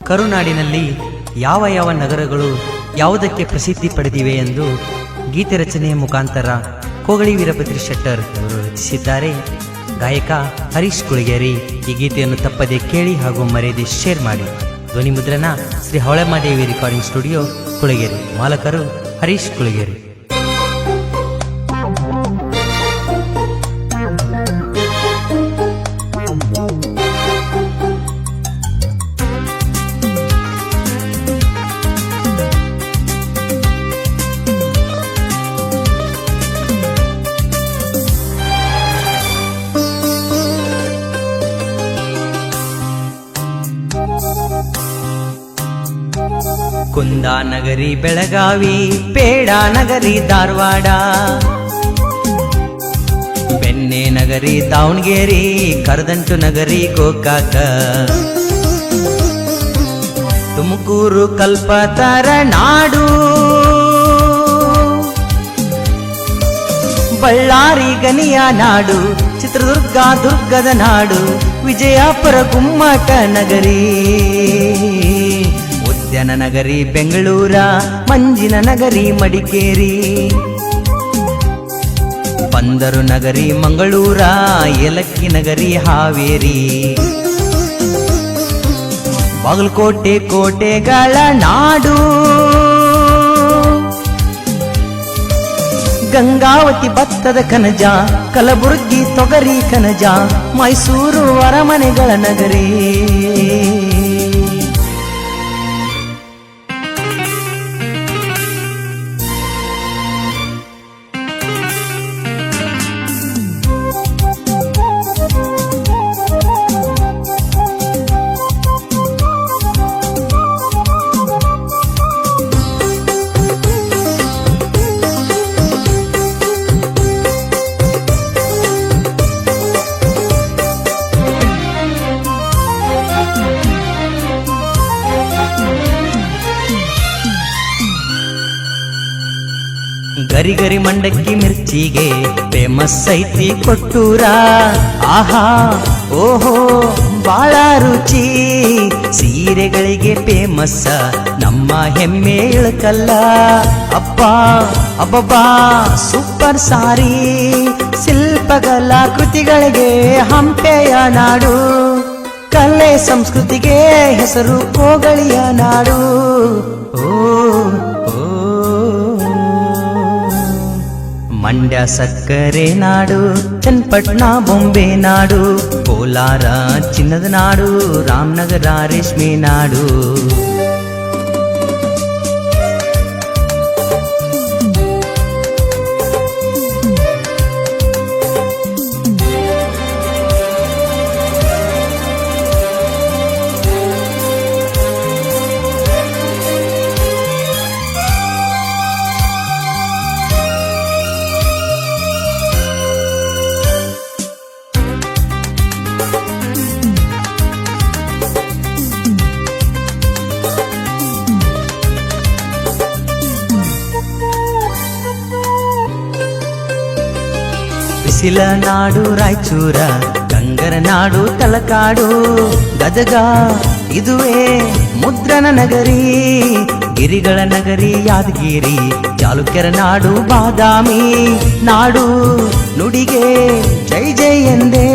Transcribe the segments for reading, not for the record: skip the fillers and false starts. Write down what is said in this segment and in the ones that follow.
ಕರುನಾಡಿನಲ್ಲಿ ಯಾವ ಯಾವ ನಗರಗಳು ಯಾವುದಕ್ಕೆ ಪ್ರಸಿದ್ಧಿ ಪಡೆದಿವೆ ಎಂದು ಗೀತೆ ರಚನೆಯ ಮುಖಾಂತರ ಕೋಗಳಿ ವೀರಭದ್ರ ಶೆಟ್ಟರ್ ಅವರು ರಚಿಸಿದ್ದಾರೆ. ಗಾಯಕ ಹರೀಶ್ ಕುಳಗೇರಿ. ಈ ಗೀತೆಯನ್ನು ತಪ್ಪದೆ ಕೇಳಿ ಹಾಗೂ ಮರೆಯದೆ ಶೇರ್ ಮಾಡಿ. ಧ್ವನಿ ಮುದ್ರಣ ಶ್ರೀ ಹವಳಮಾದೇವಿ ರೆಕಾರ್ಡಿಂಗ್ ಸ್ಟುಡಿಯೋ ಕುಳಗೇರಿ. ಮಾಲಕರು ಹರೀಶ್ ಕುಳಗೇರಿ. ಕುಂದಾನಗರಿ ಬೆಳಗಾವಿ, ಪೇಡಾ ನಗರಿ ಧಾರವಾಡ, ಬೆಣ್ಣೆ ನಗರಿ ದಾವಣಗೆರೆ, ಕರದಂಟು ನಗರಿ ಗೋಕಾಕ, ತುಮಕೂರು ಕಲ್ಪತರ ನಾಡು, ಬಳ್ಳಾರಿ ಗನಿಯ ನಾಡು, ಚಿತ್ರದುರ್ಗ ದುರ್ಗದ ನಾಡು, ವಿಜಯಪುರ ಗುಮ್ಮಟ ನಗರಿ, ಉದ್ಯಾನ ನಗರಿ ಬೆಂಗಳೂರ, ಮಂಜಿನ ನಗರಿ ಮಡಿಕೇರಿ, ಬಂದರು ನಗರಿ ಮಂಗಳೂರ, ಏಲಕ್ಕಿ ನಗರಿ ಹಾವೇರಿ, ಬಾಗಲಕೋಟೆ ಕೋಟೆಗಳ ನಾಡು, ಗಂಗಾವತಿ ಭತ್ತದ ಕನಜ, ಕಲಬುರಗಿ ತೊಗರಿ ಕನಜ, ಮೈಸೂರು ಅರಮನೆಗಳ ನಗರಿ. ಗರಿ ಗರಿ ಮಂಡಕ್ಕಿ ಮಿರ್ಚಿಗೆ ಫೇಮಸ್ ಐತಿ ಕೊಟ್ಟೂರ. ಆಹಾ ಓಹೋ ಬಾಳ ರುಚಿ, ಸೀರೆಗಳಿಗೆ ಫೇಮಸ್ ನಮ್ಮ ಹೆಮ್ಮೆ ಇಳಕಲ್ಲ. ಅಪ್ಪ ಅಬ್ಬಬ್ಬಾ ಸೂಪರ್ ಸಾರಿ, ಶಿಲ್ಪಕಲಾ ಕೃತಿಗಳಿಗೆ ಹಂಪೆಯ ನಾಡು, ಕಲೆ ಸಂಸ್ಕೃತಿಗೆ ಹೆಸರು ಕೋಗಳಿಯ ನಾಡು. ಮಂಡ್ಯ ಸಕ್ಕರೆ ನಾಡು, ಚನ್ನಪಟ್ಟಣ ಬೊಂಬೆ ನಾಡು, ಕೋಲಾರ ಚಿನ್ನದ ನಾಡು, ರಾಮನಗರ ರೇಷ್ಮೆ ನಾಡು. ಬಿಸಿಲ ನಾಡು ರಾಯಚೂರ, ಗಂಗರ ನಾಡು ತಲಕಾಡು, ಗದಗ ಇದುವೇ ಮುದ್ರಣ ನಗರಿ, ಗಿರಿಗಳ ನಗರಿ ಯಾದಗಿರಿ, ಚಾಲುಕ್ಯರ ನಾಡು ಬಾದಾಮಿ ನಾಡು, ನುಡಿಗೆ ಜೈ ಜೈ ಎಂದೇ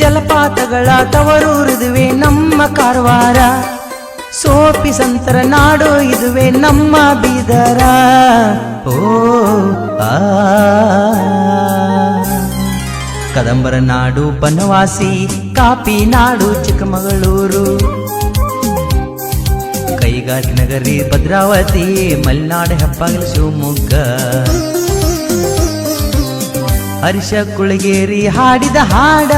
ಜಲಪಾತಗಳ ತವರೂರಿದುವೆ ನಮ್ಮ ಕಾರವಾರ, ಸೋಪಿ ಸಂತರ ನಾಡು ಇದುವೆ ನಮ್ಮ ಬೀದರ. ಓ ಆ ಕದಂಬರ ನಾಡು ಬನವಾಸಿ, ಕಾಪಿ ನಾಡು ಚಿಕ್ಕಮಗಳೂರು, ಕೈಗಾರಿಕೆ ನಗರಿ ಭದ್ರಾವತಿ, ಮಲೆನಾಡು ಹೆಬ್ಬಾಗಿಲು ಶಿವಮೊಗ್ಗ, ಹರ್ಷ ಕುಳಗೇರಿ ಹಾಡಿದ ಹಾಡ,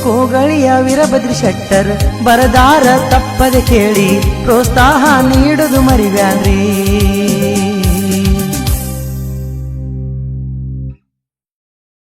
ಕೋಗಳಿಯ ವೀರಭದ್ರ ಶೆಟ್ಟರ್ ಬರದಾರ ತಪ್ಪದೆ ಕೇಳಿ, ಪ್ರೋತ್ಸಾಹ ನೀಡುದು ಮರಿಬ್ಯಾಡ್ರಿ.